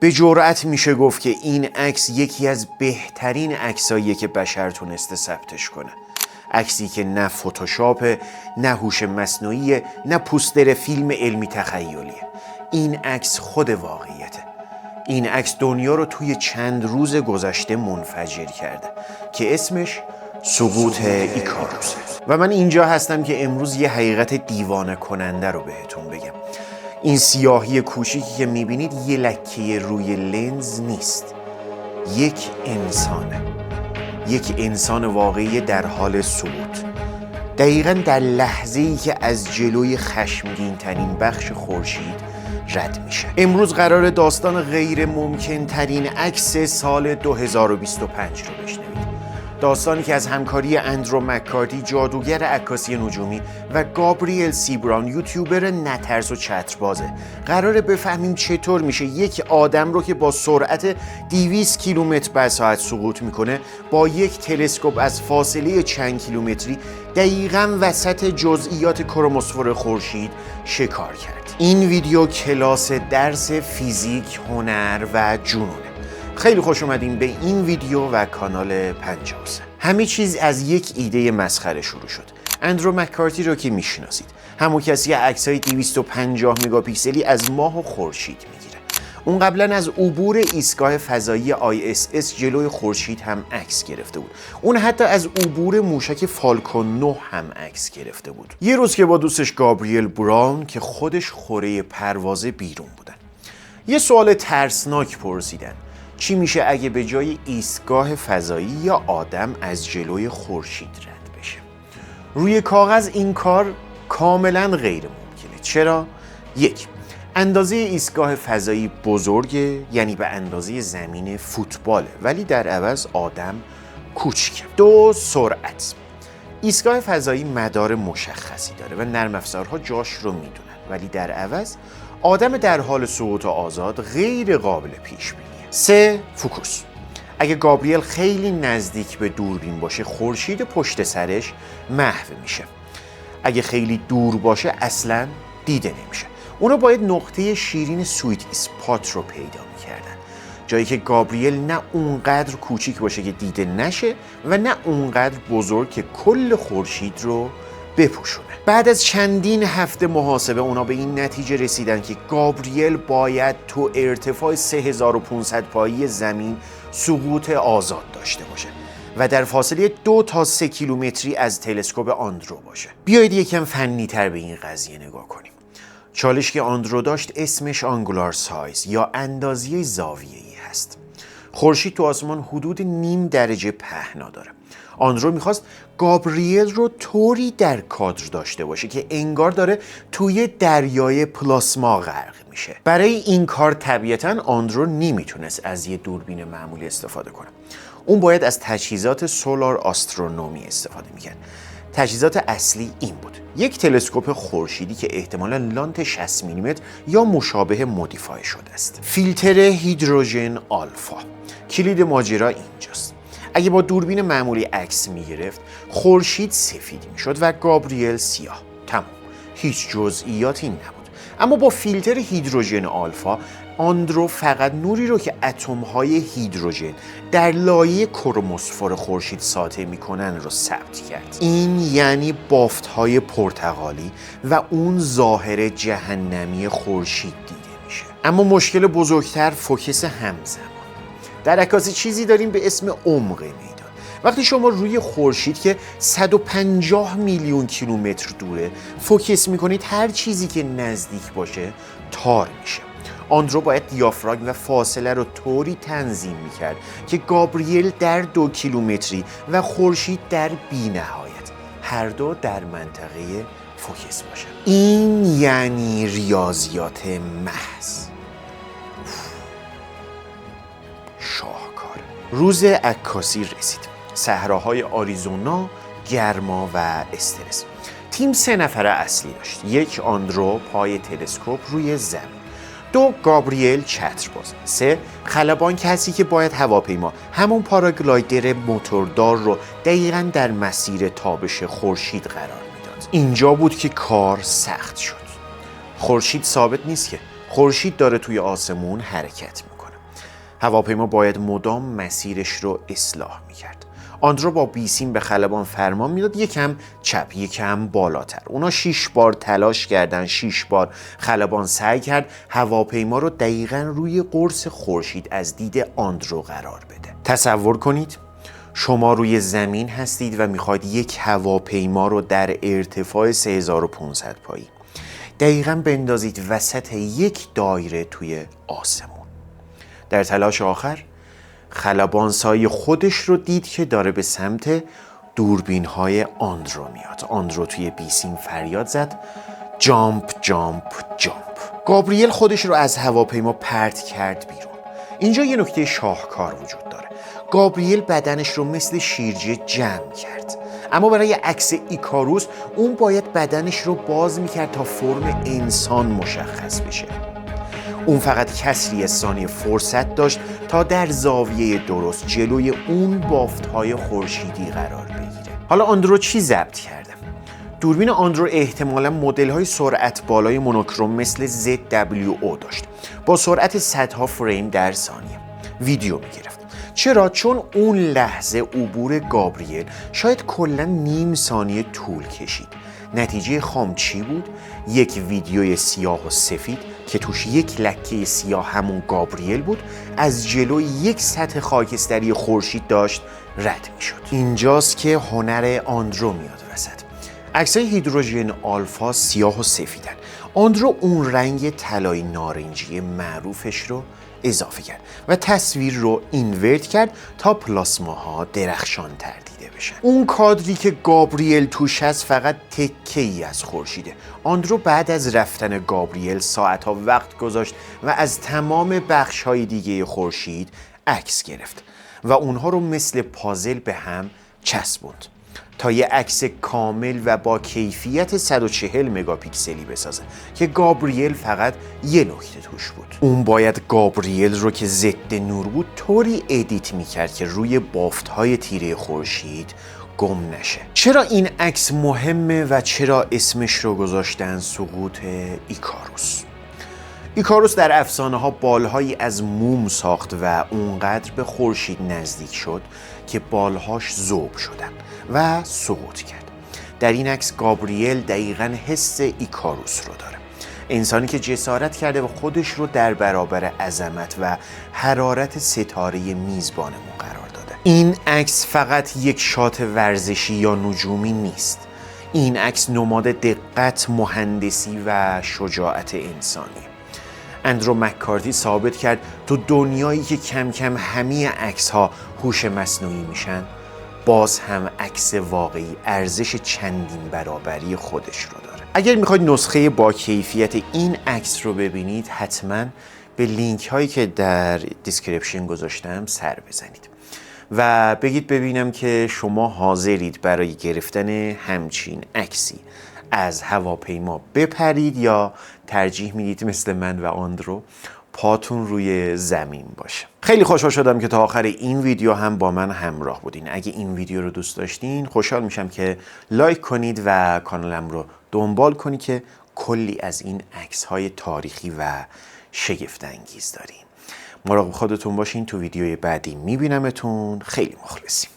به جرئت میشه گفت که این عکس یکی از بهترین عکساییه که بشر تونسته ثبتش کنه. عکسی که نه فتوشاپ، نه هوش مصنوعی، نه پوستر فیلم علمی تخیلیه. این عکس خود واقعیته. این عکس دنیا رو توی چند روز گذشته منفجر کرده که اسمش سقوط ایکاروسه. و من اینجا هستم که امروز یه حقیقت دیوانه کننده رو بهتون بگم. این سیاهی کوچیکی که میبینید یه لکه روی لنز نیست، یک انسانه. یک انسان واقعی در حال سقوط، دقیقاً در لحظه‌ای که از جلوی خشمگین ترین بخش خورشید رد میشه. امروز قرار داستان غیر ممکن ترین عکس سال 2025 رو بشنوید. داستانی که از همکاری اندرو مککارتی، جادوگر عکاسی نجومی، و گابریل سی براون، یوتیوبر نترس و چتربازه. قراره بفهمیم چطور میشه یک آدم رو که با سرعت 200 کیلومتر بر ساعت سقوط میکنه با یک تلسکوپ از فاصله چند کیلومتری دقیقاً وسط جزئیات کروموسفر خورشید شکار کرد. این ویدیو کلاس درس فیزیک، هنر و جنونه. خیلی خوش اومدین به این ویدیو و کانال 53. همه چیز از یک ایده مسخره شروع شد. اندرو مککارتی رو که میشناسید، همون کسی عکسای 250 مگاپیکسلی از ماه و خورشید میگیره. اون قبلا از عبور ایستگاه فضایی ISS جلوی خورشید هم عکس گرفته بود. اون حتی از عبور موشک فالکون 9 هم عکس گرفته بود. یه روز که با دوستش گابریل براون که خودش خوره پروازه بیرون بودن، یه سوال ترسناک پرسیدن: چی میشه اگه به جای ایستگاه فضایی یا آدم از جلوی خورشید رد بشه؟ روی کاغذ این کار کاملا غیر ممکنه. چرا؟ یک، اندازه ایستگاه فضایی بزرگه، یعنی به اندازه زمین فوتباله، ولی در عوض آدم کوچیکه. دو، سرعت. ایستگاه فضایی مدار مشخصی داره و نرم افزارها جاش رو میدونن، ولی در عوض آدم در حال سقوط آزاد غیر قابل پیش بینی. 3، فوکوس. اگه گابریل خیلی نزدیک به دوربین باشه، خورشید پشت سرش محو میشه. اگه خیلی دور باشه اصلاً دیده نمیشه. اونا باید نقطه شیرین سویت اسپات رو پیدا میکردن، جایی که گابریل نه اونقدر کوچیک باشه که دیده نشه و نه اونقدر بزرگ که کل خورشید رو بپوشونه. بعد از چندین هفته محاسبه اونا به این نتیجه رسیدن که گابریل باید تو ارتفاع 3500 پایی زمین سقوط آزاد داشته باشه و در فاصله 2 تا 3 کیلومتری از تلسکوپ آندرو باشه. بیایید یکم فنی تر به این قضیه نگاه کنیم. چالش که آندرو داشت اسمش آنگولار سایز یا اندازه زاویه‌ای هست. خورشید تو آسمان حدود نیم درجه پهنا داره. آندرو میخواست گابریل رو طوری در کادر داشته باشه که انگار داره توی دریای پلاسما غرق میشه. برای این کار طبیعتاً آندرو نمیتونست از یه دوربین معمولی استفاده کنه. اون باید از تجهیزات سولار آسترونومی استفاده میکرد. تجهیزات اصلی این بود: یک تلسکوپ خورشیدی که احتمالاً لانت 60 میلیمتر یا مشابه مودیفای شده است. فیلتر هیدروژن آلفا. کلید ماجرا اینجاست. اگه با دوربین معمولی عکس میگرفت، خورشید سفید میشد و گابریل سیاه. تمام. هیچ جزئیاتی نبود. اما با فیلتر هیدروژن آلفا، آندرو فقط نوری رو که اتم‌های هیدروژن در لایه کروموسفر خورشید ساطع میکنن رو ثبت کرد. این یعنی بافت‌های پرتقالی و اون ظاهر جهنمی خورشید دیده میشه. اما مشکل بزرگتر فوکس همزمان. در عکاسی چیزی داریم به اسم عمق میدان. وقتی شما روی خورشید که 150 میلیون کیلومتر دوره فوکس میکنید، هر چیزی که نزدیک باشه تار میشه. آندرو باید دیافراگم و فاصله رو طوری تنظیم میکرد که گابریل در 2 کیلومتری و خورشید در بی‌نهایت هر دو در منطقه فوکس باشه. این یعنی ریاضیات محض. شاهکار. روز عکاسی رسید. صحراهای آریزونا، گرما و استرس. تیم 3 نفر اصلی داشت. 1 آندرو پای تلسکوپ روی زمین. 2 گابریل چترباز. 3 خلبان، کسی که باید هواپیما، همون پاراگلایدر موتوردار رو دقیقاً در مسیر تابش خورشید قرار میداد. اینجا بود که کار سخت شد. خورشید ثابت نیست که. خورشید داره توی آسمون حرکت میکنه. هواپیما باید مدام مسیرش رو اصلاح میکرد. آندرو با بیسیم به خلبان فرمان میداد یکم چپ یکم بالاتر. اونا 6 بار تلاش کردن، 6 بار خلبان سعی کرد هواپیما رو دقیقاً روی قرص خورشید از دید آندرو قرار بده. تصور کنید شما روی زمین هستید و میخواید یک هواپیما رو در ارتفاع 3500 پایی دقیقاً بندازید وسط یک دایره توی آسمون. در تلاش آخر خلبان سای خودش رو دید که داره به سمت دوربین های آندرو میاد. آندرو توی بیسیم فریاد زد جامپ جامپ جامپ. گابریل خودش رو از هواپیما پرت کرد بیرون. اینجا یه نکته شاهکار وجود داره. گابریل بدنش رو مثل شیرجه جمع کرد، اما برای عکس ایکاروس اون باید بدنش رو باز میکرد تا فرم انسان مشخص بشه. اون فقط کسری از ثانیه فرصت داشت تا در زاویه درست جلوی اون بافت‌های خورشیدی قرار بگیره. حالا آندرو چی ضبط کرده؟ دوربین آندرو احتمالاً مدل‌های سرعت بالای مونوکروم مثل ZWO داشت با سرعت صدها فریم در ثانیه. ویدیو می‌گرفت. چرا؟ چون اون لحظه عبور گابریل شاید کلاً نیم ثانیه طول کشید. نتیجه خام چی بود؟ یک ویدیوی سیاه و سفید که توش یک لکه سیاه همون گابریل بود از جلوی یک سطح خاکستری خورشید داشت رد می شد. اینجاست که هنر آندرو میاد وسط. عکسای هیدروژن آلفا سیاه و سفیدن. آندرو اون رنگ طلایی نارنجی معروفش رو اضافه کرد و تصویر رو اینورت کرد تا پلاسماها درخشان تر دیده بشن. اون کادری که گابریل توش هست فقط تکه‌ای از خورشیده. آندرو بعد از رفتن گابریل ساعتها وقت گذاشت و از تمام بخش‌های دیگه خورشید عکس گرفت و اونها رو مثل پازل به هم چسبوند تا یه عکس کامل و با کیفیت 140 مگاپیکسلی بسازه که گابریل فقط یه نکته توش بود. اون باید گابریل رو که ضد نور بود طوری ادیت میکرد که روی بافت‌های تیره خورشید گم نشه. چرا این عکس مهمه و چرا اسمش رو گذاشتن سقوط ایکاروس؟ ایکاروس در افسانه ها بالهایی از موم ساخت و اونقدر به خورشید نزدیک شد که بالهاش ذوب شدن و سقوط کرد. در این عکس گابریل دقیقاً حس ایکاروس رو داره. انسانی که جسارت کرده و خودش رو در برابر عظمت و حرارت ستاره میزبانمون قرار داده. این عکس فقط یک شات ورزشی یا نجومی نیست. این عکس نماد دقت، مهندسی و شجاعت انسانی. اندرو مککارتی ثابت کرد تو دنیایی که کم کم همه عکس ها هوش مصنوعی میشن، باز هم عکس واقعی ارزش چندین برابری خودش رو داره. اگر میخواید نسخه با کیفیت این عکس رو ببینید حتما به لینک هایی که در دیسکریپشن گذاشتم سر بزنید و بگید ببینم که شما حاضرید برای گرفتن همچین عکسی از هواپیما بپرید یا ترجیح میدید مثل من و آندرو پاتون روی زمین باشه. خیلی خوشحال شدم که تا آخر این ویدیو هم با من همراه بودین. اگه این ویدیو رو دوست داشتین خوشحال میشم که لایک کنید و کانالم رو دنبال کنید که کلی از این عکس‌های تاریخی و شگفت انگیز داریم. مراقب خودتون باشین. تو ویدیوی بعدی میبینمتون. خیلی مخلصیم.